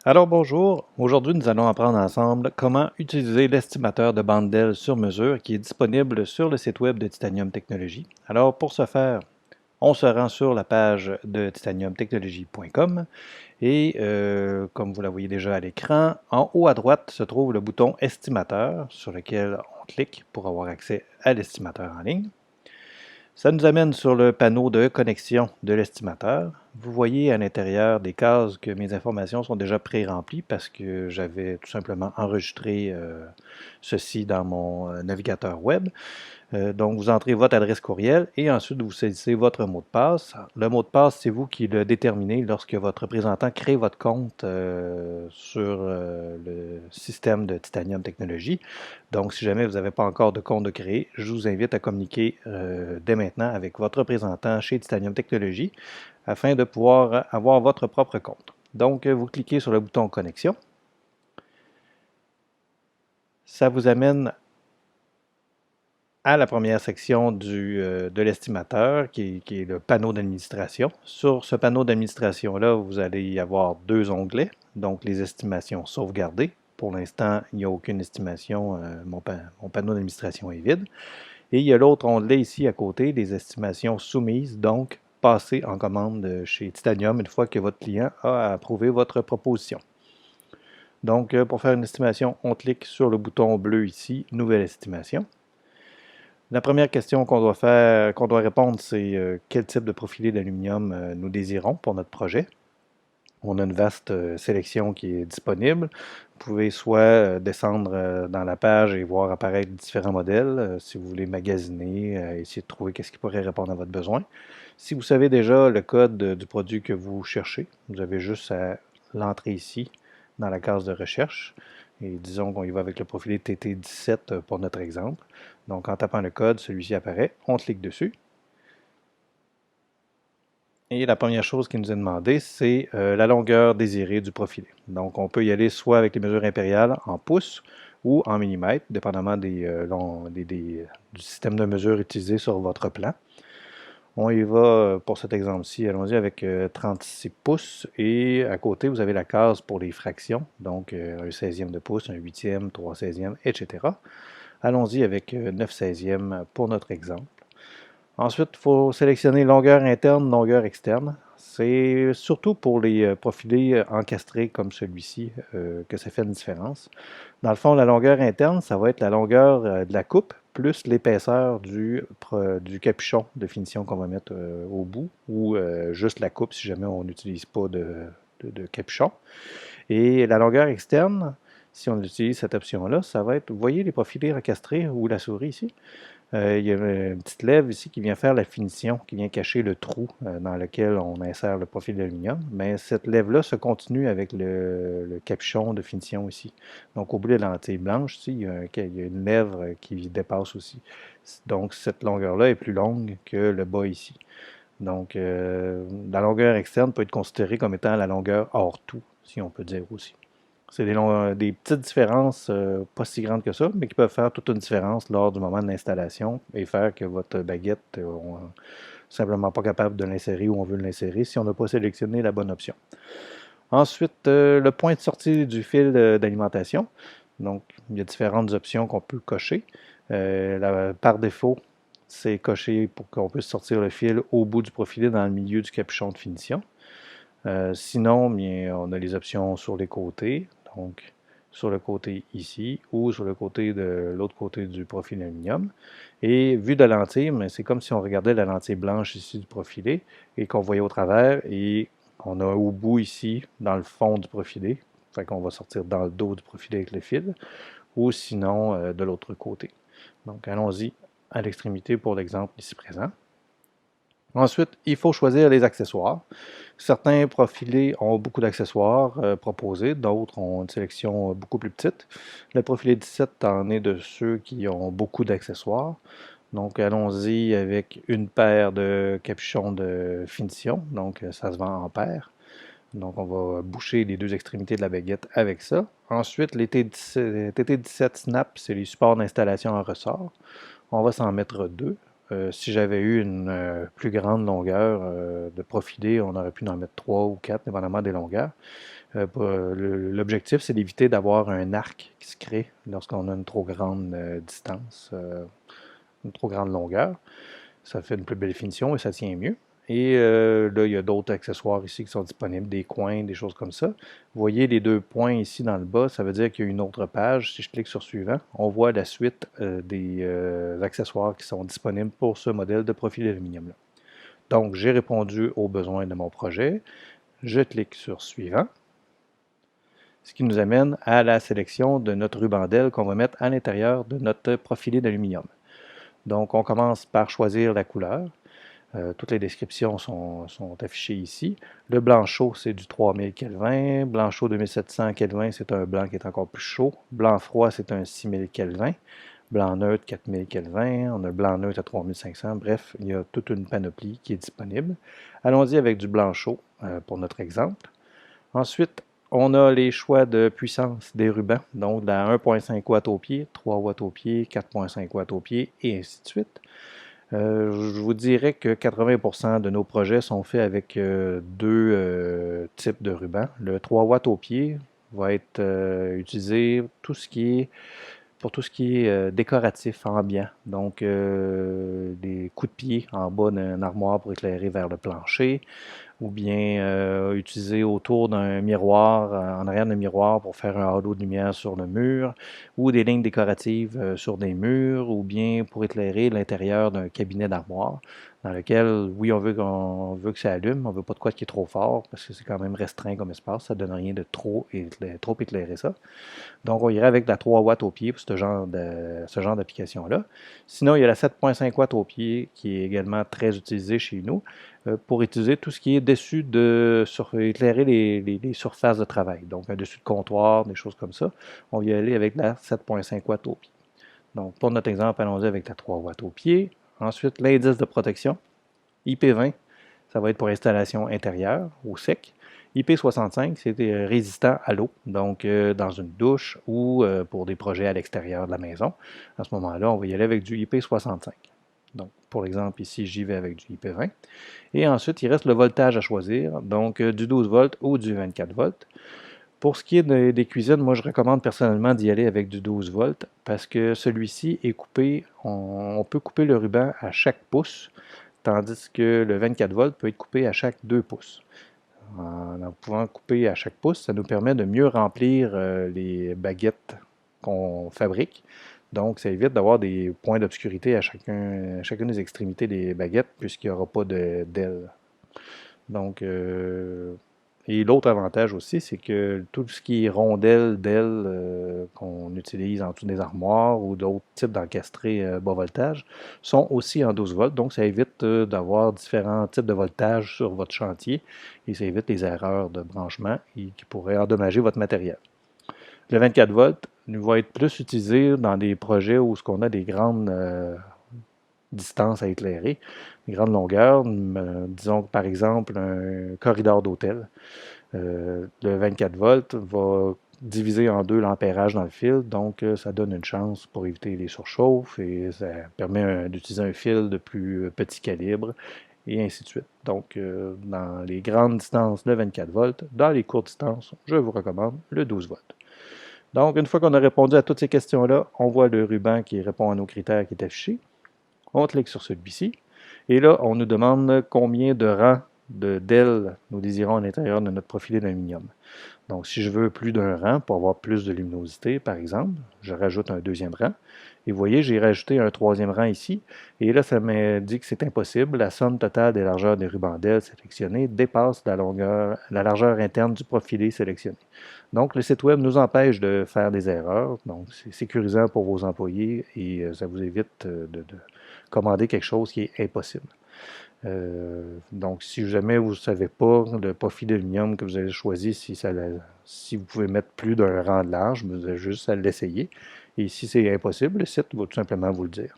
Alors bonjour, aujourd'hui nous allons apprendre ensemble comment utiliser l'estimateur de bande d'aile sur mesure qui est disponible sur le site web de Titanium Technologies. Alors pour ce faire, on se rend sur la page de titaniumtechnologies.com et comme vous la voyez déjà à l'écran, en haut à droite se trouve le bouton estimateur sur lequel on clique pour avoir accès à l'estimateur en ligne. Ça nous amène sur le panneau de connexion de l'estimateur. Vous voyez à l'intérieur des cases que mes informations sont déjà pré-remplies parce que j'avais tout simplement enregistré ceci dans mon navigateur web. Donc, vous entrez votre adresse courriel et ensuite vous saisissez votre mot de passe. Le mot de passe, c'est vous qui le déterminez lorsque votre représentant crée votre compte sur le système de Titanium Technologies. Donc, si jamais vous n'avez pas encore de compte de créer, je vous invite à communiquer dès maintenant avec votre représentant chez Titanium Technologies afin de pouvoir avoir votre propre compte. Donc, vous cliquez sur le bouton Connexion. Ça vous amène à la première section de l'estimateur, qui est le panneau d'administration. Sur ce panneau d'administration-là, vous allez y avoir deux onglets, donc les estimations sauvegardées. Pour l'instant, il n'y a aucune estimation, mon panneau d'administration est vide. Et il y a l'autre onglet ici à côté, les estimations soumises, donc passées en commande chez Titanium une fois que votre client a approuvé votre proposition. Donc, pour faire une estimation, on clique sur le bouton bleu ici, Nouvelle estimation. La première question qu'on doit répondre, c'est quel type de profilé d'aluminium nous désirons pour notre projet. On a une vaste sélection qui est disponible. Vous pouvez soit descendre dans la page et voir apparaître différents modèles, si vous voulez magasiner, essayer de trouver qu'est-ce qui pourrait répondre à votre besoin. Si vous savez déjà le code du produit que vous cherchez, vous avez juste à l'entrer ici dans la case de recherche. Et disons qu'on y va avec le profilé TT17 pour notre exemple. Donc en tapant le code, celui-ci apparaît, on clique dessus. Et la première chose qui nous est demandée, c'est la longueur désirée du profilé. Donc on peut y aller soit avec les mesures impériales en pouces ou en millimètres, dépendamment du système de mesure utilisé sur votre plan. On y va pour cet exemple-ci, allons-y avec 36 pouces et à côté, vous avez la case pour les fractions, donc un 16e de pouce, un 8e, 3 16e, etc. Allons-y avec 9 16e pour notre exemple. Ensuite, il faut sélectionner longueur interne, longueur externe. C'est surtout pour les profilés encastrés comme celui-ci que ça fait une différence. Dans le fond, la longueur interne, ça va être la longueur de la coupe plus l'épaisseur du capuchon de finition qu'on va mettre au bout ou juste la coupe si jamais on n'utilise pas de capuchon. Et la longueur externe, si on utilise cette option-là, ça va être, vous voyez les profilés encastrés ou la souris ici? Il y a une petite lèvre ici qui vient faire la finition, qui vient cacher le trou dans lequel on insère le profil d'aluminium. Mais cette lèvre-là se continue avec le capuchon de finition ici. Donc au bout de la lentille blanche, ici, il y a une lèvre qui dépasse aussi. Donc cette longueur-là est plus longue que le bas ici. Donc la longueur externe peut être considérée comme étant la longueur hors tout, si on peut dire aussi. C'est des petites différences, pas si grandes que ça, mais qui peuvent faire toute une différence lors du moment de l'installation et faire que votre baguette, on n'est simplement pas capable de l'insérer où on veut l'insérer si on n'a pas sélectionné la bonne option. Ensuite, le point de sortie du fil d'alimentation. Donc, il y a différentes options qu'on peut cocher. Par défaut, c'est coché pour qu'on puisse sortir le fil au bout du profilé dans le milieu du capuchon de finition. Sinon, bien, on a les options sur les côtés, donc sur le côté ici ou sur le côté de l'autre côté du profil aluminium. Et vu de la lentille, c'est comme si on regardait la lentille blanche ici du profilé et qu'on voyait au travers et on a au bout ici, dans le fond du profilé, fait qu'on va sortir dans le dos du profilé avec le fil, ou sinon de l'autre côté. Donc allons-y à l'extrémité pour l'exemple ici présent. Ensuite, il faut choisir les accessoires. Certains profilés ont beaucoup d'accessoires proposés, d'autres ont une sélection beaucoup plus petite. Le profilé 17 en est de ceux qui ont beaucoup d'accessoires. Donc, allons-y avec une paire de capuchons de finition. Donc, ça se vend en paire. Donc, on va boucher les deux extrémités de la baguette avec ça. Ensuite, les TT17 Snap, c'est les supports d'installation en ressort. On va s'en mettre deux. Si j'avais eu une plus grande longueur de profilé, on aurait pu en mettre 3 ou 4, dépendamment des longueurs. L'objectif, c'est d'éviter d'avoir un arc qui se crée lorsqu'on a une trop grande distance, une trop grande longueur. Ça fait une plus belle finition et ça tient mieux. Et là, il y a d'autres accessoires ici qui sont disponibles, des coins, des choses comme ça. Vous voyez les deux points ici dans le bas, ça veut dire qu'il y a une autre page. Si je clique sur suivant, on voit la suite des accessoires qui sont disponibles pour ce modèle de profil d'aluminium-là. Donc, j'ai répondu aux besoins de mon projet. Je clique sur suivant, ce qui nous amène à la sélection de notre ruban d'aile qu'on va mettre à l'intérieur de notre profilé d'aluminium. Donc, on commence par choisir la couleur. Toutes les descriptions sont affichées ici. Le blanc chaud, c'est du 3000 Kelvin. Blanc chaud 2700 Kelvin, c'est un blanc qui est encore plus chaud. Blanc froid, c'est un 6000 Kelvin. Blanc neutre, 4000 Kelvin. On a blanc neutre à 3500. Bref, il y a toute une panoplie qui est disponible. Allons-y avec du blanc chaud pour notre exemple. Ensuite, on a les choix de puissance des rubans, donc de la 1.5 watts au pied, 3 watts au pied, 4.5 watts au pied, et ainsi de suite. Je vous dirais que 80% de nos projets sont faits avec deux types de rubans. Le 3 watts au pied va être utilisé pour tout ce qui est décoratif, ambiant. Donc, des coups de pied en bas d'une armoire pour éclairer vers le plancher, ou bien utiliser autour d'un miroir, en arrière d'un miroir pour faire un halo de lumière sur le mur, ou des lignes décoratives sur des murs, ou bien pour éclairer l'intérieur d'un cabinet d'armoire, dans lequel, oui, on veut que ça allume, on veut pas de quoi qui est trop fort, parce que c'est quand même restreint comme espace, ça donne rien de trop éclairer ça. Donc, on irait avec la 3 watts au pied pour ce genre d'application-là. Sinon, il y a la 7.5 watts au pied qui est également très utilisée chez nous pour utiliser tout ce qui est dessus éclairer les surfaces de travail. Donc, un dessus de comptoir, des choses comme ça. On va y aller avec la 7.5 watts au pied. Donc, pour notre exemple, allons-y avec la 3 watts au pied. Ensuite, l'indice de protection, IP20, ça va être pour installation intérieure au sec. IP65, c'est résistant à l'eau, donc dans une douche ou pour des projets à l'extérieur de la maison. À ce moment-là, on va y aller avec du IP65. Donc, pour l'exemple, ici, j'y vais avec du IP20. Et ensuite, il reste le voltage à choisir, donc du 12 volts ou du 24 volts. Pour ce qui est des cuisines, moi, je recommande personnellement d'y aller avec du 12 volts parce que celui-ci est coupé, on peut couper le ruban à chaque pouce, tandis que le 24 volts peut être coupé à chaque 2 pouces. En pouvant couper à chaque pouce, ça nous permet de mieux remplir les baguettes qu'on fabrique. Donc, ça évite d'avoir des points d'obscurité à chacune des extrémités des baguettes, puisqu'il n'y aura pas d'aile. Donc, et l'autre avantage aussi, c'est que tout ce qui est rondelles d'ailes qu'on utilise en dessous des armoires ou d'autres types d'encastrés bas voltage sont aussi en 12 volts. Donc, ça évite d'avoir différents types de voltage sur votre chantier et ça évite les erreurs de branchement qui pourraient endommager votre matériel. Le 24 volts va être plus utilisé dans des projets où on a des grandes distances à éclairer, des grandes longueurs, disons par exemple un corridor d'hôtel. Le 24 volts va diviser en deux l'ampérage dans le fil, donc ça donne une chance pour éviter les surchauffes et ça permet d'utiliser un fil de plus petit calibre et ainsi de suite. Donc, dans les grandes distances, le 24 volts. Dans les courtes distances, je vous recommande le 12 volts. Donc, une fois qu'on a répondu à toutes ces questions-là, on voit le ruban qui répond à nos critères qui est affiché. On clique sur celui-ci. Et là, on nous demande combien de rangs d'ailes nous désirons à l'intérieur de notre profilé d'aluminium. Donc, si je veux plus d'un rang pour avoir plus de luminosité, par exemple, je rajoute un deuxième rang. Et vous voyez, j'ai rajouté un troisième rang ici. Et là, ça me dit que c'est impossible. La somme totale des largeurs des rubans d'ailes sélectionnés dépasse la largeur interne du profilé sélectionné. Donc, le site web nous empêche de faire des erreurs. Donc, c'est sécurisant pour vos employés et ça vous évite de commander quelque chose qui est impossible. Donc, si jamais vous ne savez pas le profil d'aluminium que vous avez choisi, si vous pouvez mettre plus d'un rang de large, vous avez juste à l'essayer. Et si c'est impossible, le site va tout simplement vous le dire.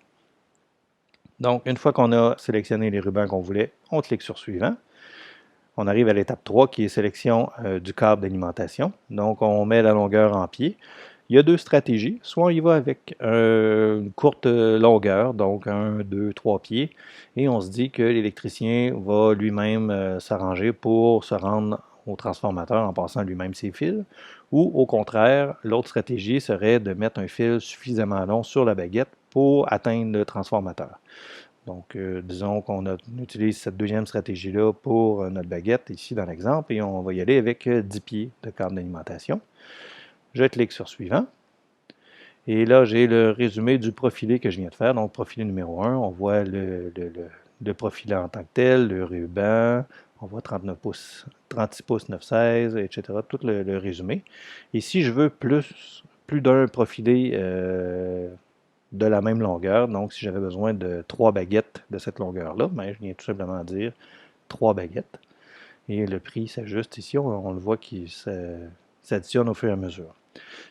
Donc, une fois qu'on a sélectionné les rubans qu'on voulait, on clique sur Suivant. On arrive à l'étape 3 qui est sélection du câble d'alimentation. Donc, on met la longueur en pied. Il y a deux stratégies. Soit on y va avec une courte longueur, donc 1, 2, 3 pieds, et on se dit que l'électricien va lui-même s'arranger pour se rendre au transformateur en passant lui-même ses fils, ou au contraire, l'autre stratégie serait de mettre un fil suffisamment long sur la baguette pour atteindre le transformateur. Donc, disons qu'on utilise cette deuxième stratégie-là pour notre baguette, ici dans l'exemple, et on va y aller avec 10 pieds de câble d'alimentation. Je clique sur Suivant. Et là, j'ai le résumé du profilé que je viens de faire. Donc, profilé numéro 1, on voit le profilé en tant que tel, le ruban, on voit 39 pouces, 36 pouces 916, etc. Tout le résumé. Et si je veux plus d'un profilé de la même longueur, donc si j'avais besoin de 3 baguettes de cette longueur-là, ben, je viens tout simplement dire 3 baguettes. Et le prix s'ajuste ici, on le voit qu'il s'additionne au fur et à mesure.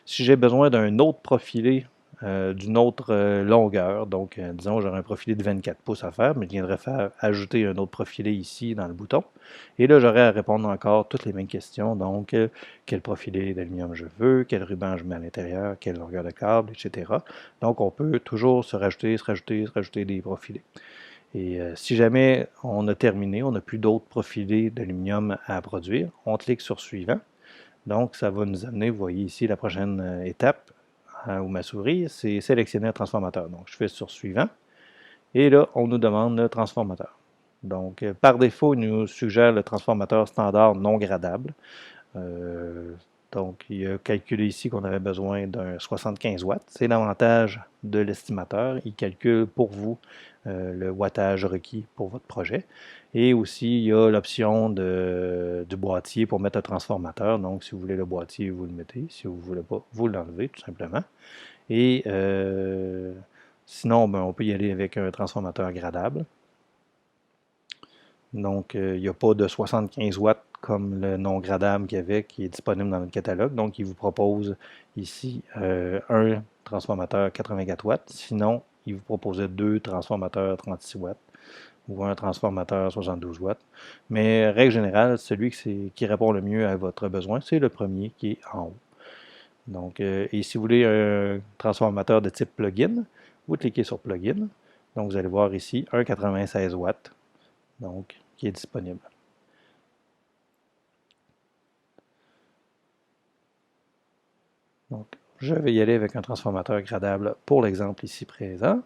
Si j'ai besoin d'un autre profilé d'une autre longueur, donc disons j'aurais un profilé de 24 pouces à faire, mais je viendrais faire ajouter un autre profilé ici dans le bouton. Et là, j'aurais à répondre encore toutes les mêmes questions, donc quel profilé d'aluminium je veux, quel ruban je mets à l'intérieur, quelle longueur de câble, etc. Donc on peut toujours se rajouter des profilés. Et si jamais on a terminé, on n'a plus d'autres profilés d'aluminium à produire, on clique sur Suivant. Donc, ça va nous amener, vous voyez ici, la prochaine étape où ma souris, c'est sélectionner un transformateur. Donc, je fais sur Suivant. Et là, on nous demande le transformateur. Donc, par défaut, il nous suggère le transformateur standard non gradable. Donc, il a calculé ici qu'on avait besoin d'un 75 watts. C'est l'avantage de l'estimateur. Il calcule pour vous le wattage requis pour votre projet. Et aussi, il y a l'option du boîtier pour mettre un transformateur. Donc, si vous voulez le boîtier, vous le mettez. Si vous ne voulez pas, vous l'enlevez tout simplement. Et sinon, ben, on peut y aller avec un transformateur gradable. Donc, il n'y a pas de 75 watts comme le non gradable qu'il y avait, qui est disponible dans notre catalogue. Donc, il vous propose ici un transformateur 84 watts. Sinon, il vous proposait deux transformateurs 36 watts ou un transformateur 72 watts. Mais, règle générale, celui qui répond le mieux à votre besoin, c'est le premier qui est en haut. Donc, et si vous voulez un transformateur de type plug-in, vous cliquez sur plug-in. Donc, vous allez voir ici un 96 watts. Donc, qui est disponible. Donc, je vais y aller avec un transformateur gradable pour l'exemple ici présent.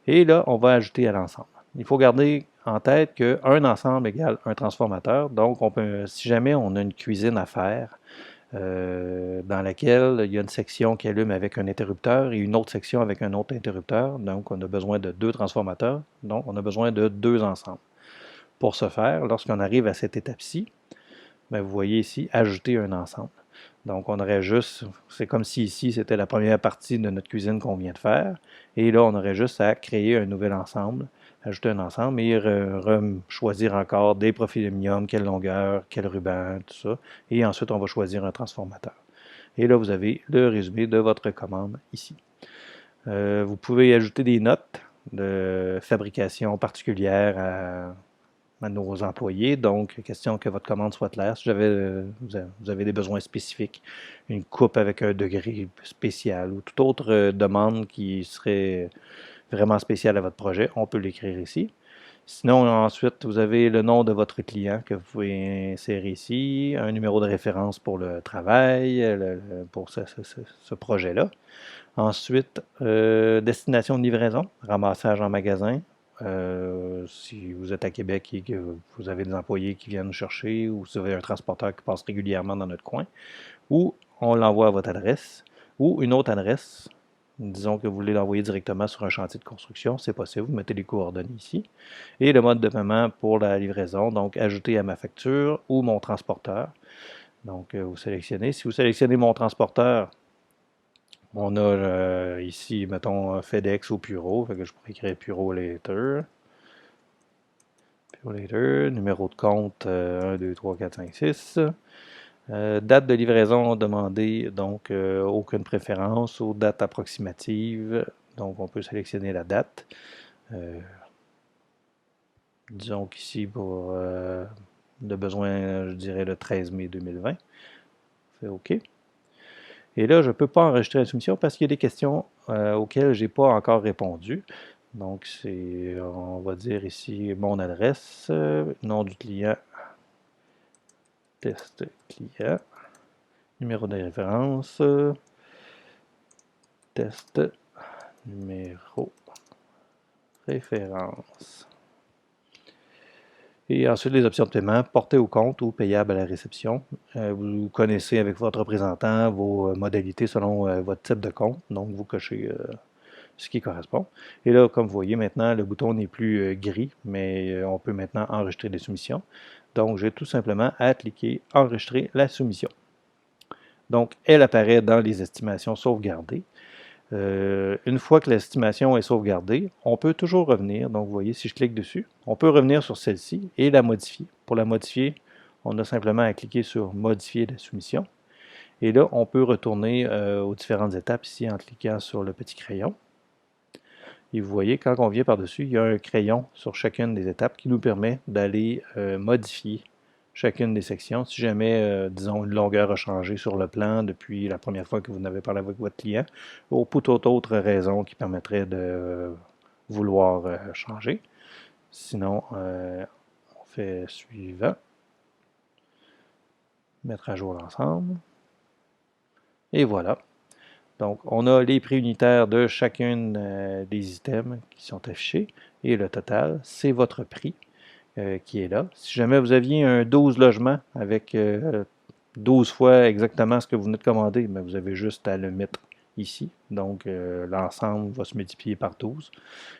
Et là, on va ajouter à l'ensemble. Il faut garder en tête qu'un ensemble égale un transformateur. Donc, si jamais on a une cuisine à faire dans laquelle il y a une section qui allume avec un interrupteur et une autre section avec un autre interrupteur, donc on a besoin de deux transformateurs, donc on a besoin de deux ensembles. Pour ce faire, lorsqu'on arrive à cette étape-ci, ben, vous voyez ici, ajouter un ensemble. Donc, on aurait juste, c'est comme si ici, c'était la première partie de notre cuisine qu'on vient de faire. Et là, on aurait juste à créer un nouvel ensemble, ajouter un ensemble et choisir encore des profils d'aluminium, quelle longueur, quel ruban, tout ça. Et ensuite, on va choisir un transformateur. Et là, vous avez le résumé de votre commande ici. Vous pouvez ajouter des notes de fabrication particulières à nos employés. Donc, question que votre commande soit claire. Si vous avez des besoins spécifiques, une coupe avec un degré spécial ou toute autre demande qui serait vraiment spéciale à votre projet, on peut l'écrire ici. Sinon, ensuite, vous avez le nom de votre client que vous pouvez insérer ici, un numéro de référence pour le travail, pour ce projet-là. Ensuite, destination de livraison, ramassage en magasin. Si vous êtes à Québec et que vous avez des employés qui viennent nous chercher ou si vous avez un transporteur qui passe régulièrement dans notre coin, ou on l'envoie à votre adresse ou une autre adresse. Disons que vous voulez l'envoyer directement sur un chantier de construction, c'est possible, vous mettez les coordonnées ici. Et le mode de paiement pour la livraison, donc ajouter à ma facture ou mon transporteur. Donc, vous sélectionnez. Si vous sélectionnez mon transporteur, on a ici, mettons, FedEx ou Puro. Fait que je pourrais écrire Puro Later. Puro Later. Numéro de compte 1, 2, 3, 4, 5, 6. Date de livraison demandée, donc aucune préférence ou date approximative. Donc on peut sélectionner la date. Disons qu'ici pour le besoin, je dirais le 13 mai 2020. C'est OK. Et là, je ne peux pas enregistrer la soumission parce qu'il y a des questions auxquelles je n'ai pas encore répondu. Donc, on va dire ici mon adresse, nom du client, test client, numéro de référence, test numéro référence. Et ensuite, les options de paiement, porté au compte ou payable à la réception. Vous connaissez avec votre représentant vos modalités selon votre type de compte, donc vous cochez ce qui correspond. Et là, comme vous voyez maintenant, le bouton n'est plus gris, mais on peut maintenant enregistrer les soumissions. Donc, j'ai tout simplement à cliquer « Enregistrer la soumission ». Donc, elle apparaît dans les estimations sauvegardées. Une fois que l'estimation est sauvegardée, on peut toujours revenir. Donc, vous voyez, si je clique dessus, on peut revenir sur celle-ci et la modifier. Pour la modifier, on a simplement à cliquer sur « Modifier la soumission ». Et là, on peut retourner aux différentes étapes ici en cliquant sur le petit crayon. Et vous voyez, quand on vient par-dessus, il y a un crayon sur chacune des étapes qui nous permet d'aller modifier chacune des sections. Si jamais, disons, une longueur a changé sur le plan depuis la première fois que vous n'avez parlé avec votre client, ou pour toute autre raison qui permettrait de vouloir changer. Sinon, on fait suivant. Mettre à jour l'ensemble. Et voilà. Donc, on a les prix unitaires de chacune des items qui sont affichés et le total, c'est votre prix qui est là. Si jamais vous aviez un 12 logements avec 12 fois exactement ce que vous venez de commander, mais vous avez juste à le mettre ici. Donc, l'ensemble va se multiplier par 12.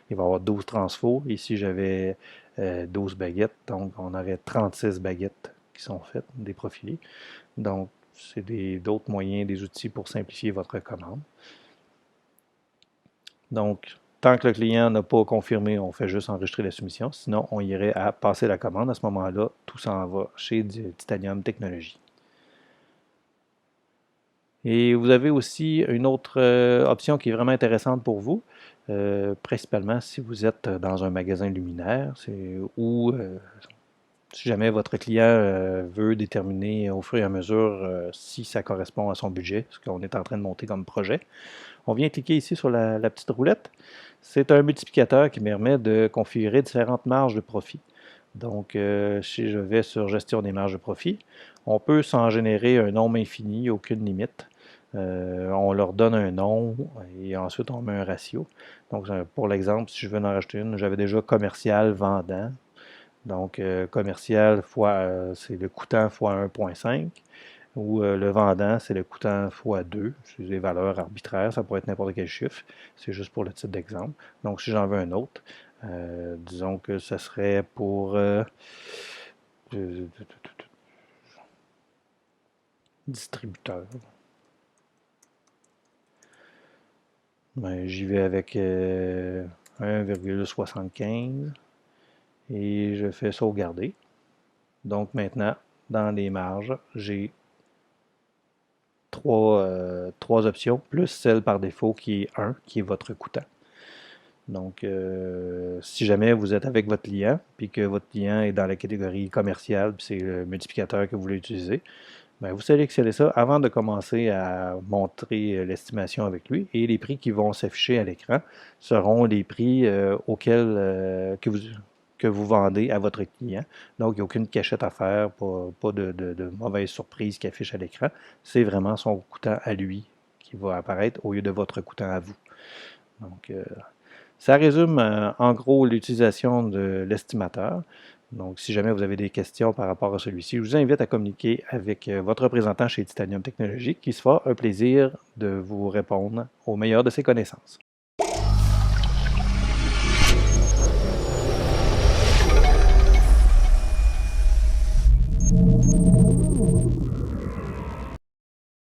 Il va y avoir 12 transfos. Ici, j'avais 12 baguettes, donc on aurait 36 baguettes qui sont faites, des profilés. Donc, c'est d'autres moyens, des outils pour simplifier votre commande. Donc, tant que le client n'a pas confirmé, on fait juste enregistrer la soumission. Sinon, on irait à passer la commande. À ce moment-là, tout s'en va chez Titanium Technologies. Et vous avez aussi une autre option qui est vraiment intéressante pour vous, principalement si vous êtes dans un magasin luminaire ou si jamais votre client veut déterminer au fur et à mesure si ça correspond à son budget, ce qu'on est en train de monter comme projet. On vient cliquer ici sur la petite roulette. C'est un multiplicateur qui permet de configurer différentes marges de profit. Donc, si je vais sur Gestion des marges de profit, on peut s'en générer un nombre infini, aucune limite. On leur donne un nom et ensuite on met un ratio. Donc, pour l'exemple, si je veux en rajouter une, j'avais déjà commercial, vendant. Donc, commercial fois, c'est le coûtant fois 1,5. Ou le vendant, c'est le coûtant fois 2. C'est des valeurs arbitraires, ça pourrait être n'importe quel chiffre. C'est juste pour le titre d'exemple. Donc, si j'en veux un autre, disons que ce serait pour distributeur. Ben, j'y vais avec 1,75 et je fais sauvegarder. Donc maintenant, dans les marges, j'ai trois options, plus celle par défaut qui est 1, qui est votre coûtant. Donc, si jamais vous êtes avec votre client, puis que votre client est dans la catégorie commerciale, puis c'est le multiplicateur que vous voulez utiliser, bien, vous sélectionnez ça avant de commencer à montrer l'estimation avec lui, et les prix qui vont s'afficher à l'écran seront les prix auxquels que vous vendez à votre client. Donc, il n'y a aucune cachette à faire, pas de mauvaise surprise qui affiche à l'écran. C'est vraiment son coûtant à lui qui va apparaître au lieu de votre coûtant à vous. Donc, ça résume en gros l'utilisation de l'estimateur. Donc, si jamais vous avez des questions par rapport à celui-ci, je vous invite à communiquer avec votre représentant chez Titanium Technologies qui se fera un plaisir de vous répondre au meilleur de ses connaissances.